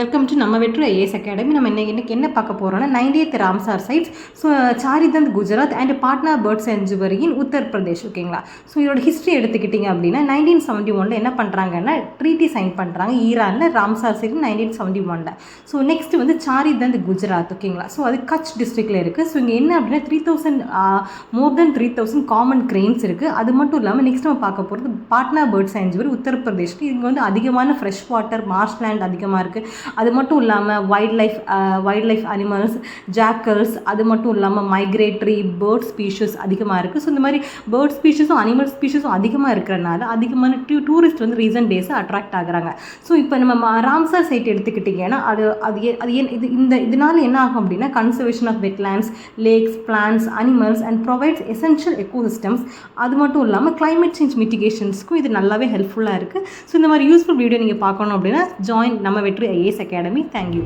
Welcome to நம்ம வெற்றி IAS academy. நம்ம இன்னைக்கு என்ன பார்க்க போகிறோம்னா 90th Ramsar sites, so Chharidhand Gujarat and Patna bird sanctuary in Uttar Pradesh. ஓகேங்களா? ஸோ இதோட ஹிஸ்ட்ரி எடுத்துக்கிட்டிங்க அப்படின்னா 1971 என்ன பண்ணுறாங்கன்னா ட்ரீட்டி சைன் பண்ணுறாங்க ஈரானில் ராம்சார் சைட் 1971. ஸோ நெக்ஸ்ட் வந்து சாரிதந்த் குஜராத். ஓகேங்களா? ஸோ அது கட்ச் டிஸ்ட்ரிக்டில் இருக்குது. ஸோ இங்கே என்ன அப்படின்னா 3000 மோர் தென் 3000 காமன் கிரெயின்ஸ் இருக்குது. அது மட்டும் இல்லாமல் நெக்ஸ்ட் நம்ம பார்க்க போகிறது பாட்னா பேர்ட் செஞ்சுவரி உத்தரப்பிரதேஷ்க்கு. இங்கே வந்து அதிகமான ஃப்ரெஷ் வாட்டர் மார்ஷ் லேண்ட் அதிகமாக இருக்குது. அது மட்டும் இல்லாமல் வைல்ட் லைஃப் அனிமல்ஸ், ஜாக்கல்ஸ், அது மட்டும் இல்லாமல் மைக்ரேட்டரி பேர்ட் ஸ்பீஷஸ் அதிகமாக இருக்குது. ஸோ இந்த மாதிரி பேர்ட் ஸ்பீஷஸும் அனிமல் ஸ்பீஷஸும் அதிகமாக இருக்கிறனால அதிகமான டூரிஸ்ட் வந்து ரீசன்ட் டேஸை அட்ராக்ட் ஆகுறாங்க. ஸோ இப்போ நம்ம ராம்சார் சைட் எடுத்துக்கிட்டிங்கன்னா இதனால என்ன ஆகும் அப்படின்னா conservation of wetlands, lakes, plants, animals and provides essential ecosystems. அது மட்டும் இல்லாமல் கிளைமேட் சேஞ்ச் மிட்டிகேஷன்ஸ்க்கும் இது நல்லாவே ஹெல்ப்ஃபுல்லாக இருக்குது. ஸோ இந்த மாதிரி யூஸ்ஃபுல் வீடியோ நீங்கள் பார்க்கணும் அப்படின்னா ஜாயின் நம்ம வெற்றி ஐஏஎஸ் அகாடமி. Thank you.